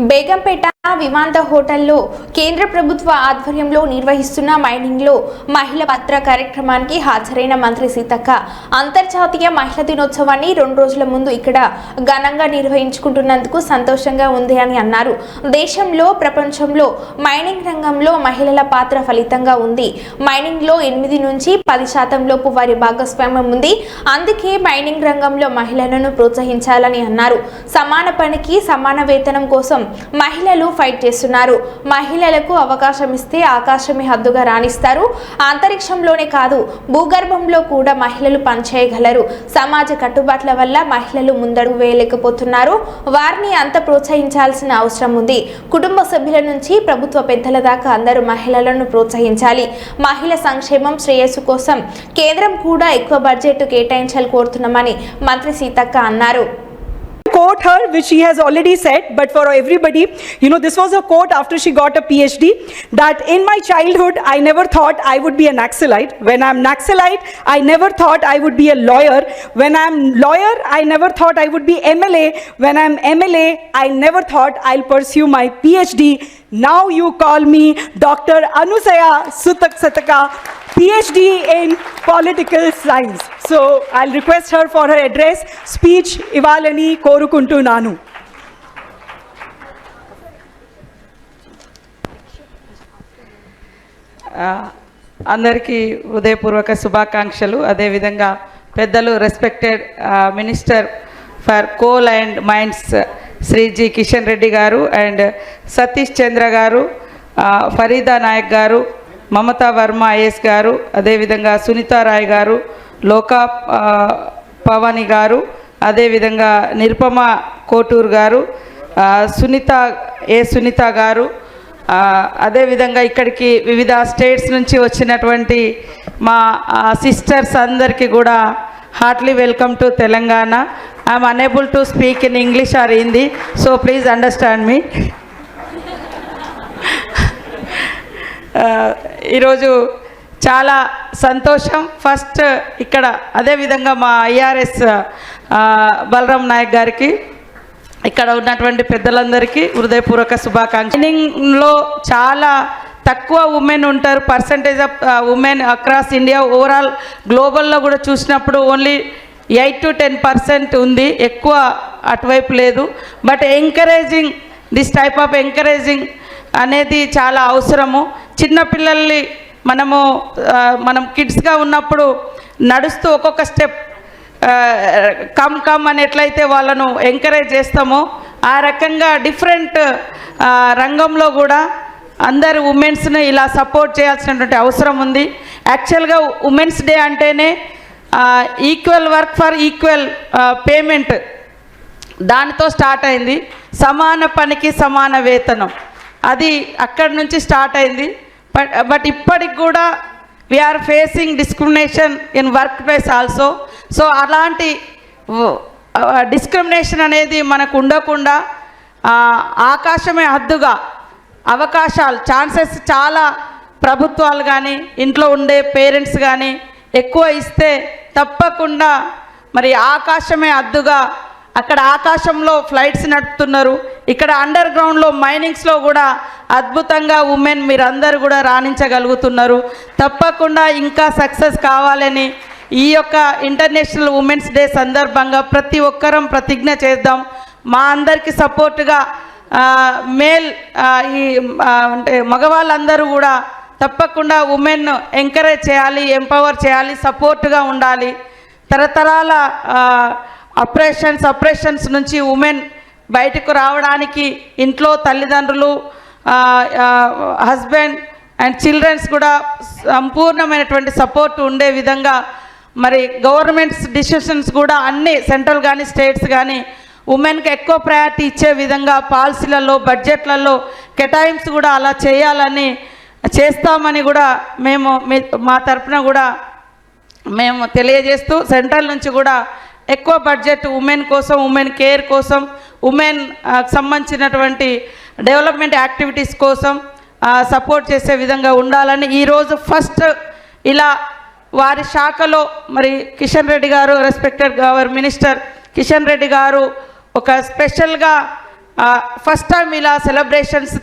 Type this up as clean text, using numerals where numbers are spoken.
బేగంపేట విమాంత హోటల్లో కేంద్ర ప్రభుత్వ ఆధ్వర్యంలో నిర్వహిస్తున్న మైనింగ్లో మహిళా పత్ర కార్యక్రమానికి హాజరైన మంత్రి సీతక్క అంతర్జాతీయ మహిళా దినోత్సవాన్ని 2 రోజుల ముందు ఇక్కడ ఘనంగా నిర్వహించుకుంటున్నందుకు సంతోషంగా ఉంది అని అన్నారు. దేశంలో ప్రపంచంలో మైనింగ్ రంగంలో మహిళల పాత్ర ఫలితంగా ఉంది. మైనింగ్లో 8 నుంచి 10% లోపు వారి భాగస్వామ్యం ఉంది. అందుకే మైనింగ్ రంగంలో మహిళలను ప్రోత్సహించాలని అన్నారు. సమాన పనికి సమాన వేతనం కోసం మహిళలు ఫైట్ చేస్తున్నారు. మహిళలకు అవకాశం ఇస్తే ఆకాశమే హద్దుగా రాణిస్తారు. అంతరిక్షంలోనే కాదు భూగర్భంలో కూడా మహిళలు పనిచేయగలరు. సమాజ కట్టుబాట్ల వల్ల మహిళలు ముందడుగు వేయలేకపోతున్నారు. వారిని అంత ప్రోత్సహించాల్సిన అవసరం ఉంది. కుటుంబ సభ్యుల నుంచి ప్రభుత్వ పెద్దల దాకా అందరూ మహిళలను ప్రోత్సహించాలి. మహిళ సంక్షేమం శ్రేయస్సు కోసం కేంద్రం కూడా ఎక్కువ బడ్జెట్ కేటాయించాలని కోరుతున్నామని మంత్రి సీతక్క అన్నారు. Quote her, which she has already said, but for everybody, this was a quote after she got a PhD, that in my childhood I never thought I would be a Naxalite. When I'm Naxalite, I never thought I would be a lawyer. When I'm lawyer, I never thought I would be MLA. When I'm MLA, I never thought I'll pursue my PhD. Now you call me Dr. Anusaya Sataka, PhD in political science. So I'll request her for her address speech ivalani korukuntunanu. అందరికీ హృదయపూర్వక శుభాకాంక్షలు. అదేవిధంగా పెద్దలు respected minister for coal and mines Shri G Kishan Reddy గారు and Satish చంద్ర గారు, ఫరీదా నాయక్ గారు, Mamata Varma is గారు, అదేవిధంగా సునీతారాయ్ గారు, లోకా పవని గారు, అదేవిధంగా నిరుపమ కోటూర్ గారు, సునీత గారు, అదేవిధంగా ఇక్కడికి వివిధ స్టేట్స్ నుంచి వచ్చినటువంటి మా సిస్టర్స్ అందరికీ కూడా heartly welcome to Telangana. I'm unable to speak in English or Hindi, so please understand me. ఈరోజు చాలా సంతోషం. ఫస్ట్ ఇక్కడ అదేవిధంగా మా ఐఆర్ఎస్ బలరాం నాయక్ గారికి, ఇక్కడ ఉన్నటువంటి పెద్దలందరికీ హృదయపూర్వక శుభాకాంక్షలు. మైనింగ్లో చాలా తక్కువ ఉమెన్ ఉంటారు. Percentage of women across India overall గ్లోబల్లో కూడా చూసినప్పుడు ఓన్లీ 8 to 10% ఉంది, ఎక్కువ అటువైపు లేదు. But encouraging this type of encouraging అనేది చాలా అవసరము. చిన్నపిల్లల్ని మనం కిడ్స్గా ఉన్నప్పుడు నడుస్తూ ఒక్కొక్క స్టెప్ కమ్ అని ఎట్లయితే వాళ్ళను ఎంకరేజ్ చేస్తామో ఆ రకంగా డిఫరెంట్ రంగంలో కూడా అందరు ఉమెన్స్ని ఇలా సపోర్ట్ చేయాల్సినటువంటి అవసరం ఉంది. యాక్చువల్గా ఉమెన్స్ డే అంటేనే equal work for equal payment, దానితో స్టార్ట్ అయింది. సమాన పనికి సమాన వేతనం, అది అక్కడి నుంచి స్టార్ట్ అయింది. బట్ ఇప్పటికి కూడా we are facing discrimination in work place also. So అలాంటి డిస్క్రిమినేషన్ అనేది మనకు ఉండకుండా ఆకాశమే హద్దుగా అవకాశాలు ఛాన్సెస్ చాలా ప్రభుత్వాలు కానీ ఇంట్లో ఉండే పేరెంట్స్ కానీ ఎక్కువ ఇస్తే తప్పకుండా మరి ఆకాశమే హద్దుగా, అక్కడ ఆకాశంలో ఫ్లైట్స్ నడుపుతున్నారు, ఇక్కడ అండర్ గ్రౌండ్లో మైనింగ్స్లో కూడా అద్భుతంగా ఉమెన్ మీరందరూ కూడా రాణించగలుగుతున్నారు. తప్పకుండా ఇంకా సక్సెస్ కావాలని ఈ యొక్క ఇంటర్నేషనల్ ఉమెన్స్ డే సందర్భంగా ప్రతి ఒక్కరం ప్రతిజ్ఞ చేద్దాం. మా అందరికీ సపోర్టుగా మేల్ అంటే మగవాళ్ళందరూ కూడా తప్పకుండా ఉమెన్ ఎంకరేజ్ చేయాలి, ఎంపవర్ చేయాలి, సపోర్టుగా ఉండాలి. తరతరాల అప్రెషన్స్ నుంచి ఉమెన్ బయటకు రావడానికి ఇంట్లో తల్లిదండ్రులు, హస్బెండ్ అండ్ చిల్డ్రన్స్ కూడా సంపూర్ణమైనటువంటి సపోర్ట్ ఉండే విధంగా మరి గవర్నమెంట్స్ డిసిషన్స్ కూడా అన్ని సెంట్రల్ కానీ స్టేట్స్ కానీ ఉమెన్కి ఎక్కువ ప్రయారిటీ ఇచ్చే విధంగా పాలసీలలో బడ్జెట్లలో కేటాయింపు కూడా అలా చేయాలని చేస్తామని కూడా మేము మా తరఫున కూడా మేము తెలియజేస్తూ సెంట్రల్ నుంచి కూడా ఎక్కువ బడ్జెట్ ఉమెన్ కోసం, ఉమెన్ కేర్ కోసం, ఉమెన్ సంబంధించినటువంటి డెవలప్మెంట్ యాక్టివిటీస్ కోసం సపోర్ట్ చేసే విధంగా ఉండాలని ఈరోజు ఫస్ట్ ఇలా వారి శాఖలో మరి కిషన్ రెడ్డి గారు, respected hour minister Kishan Reddy గారు ఒక స్పెషల్గా ఫస్ట్ టైం ఇలా సెలబ్రేషన్స్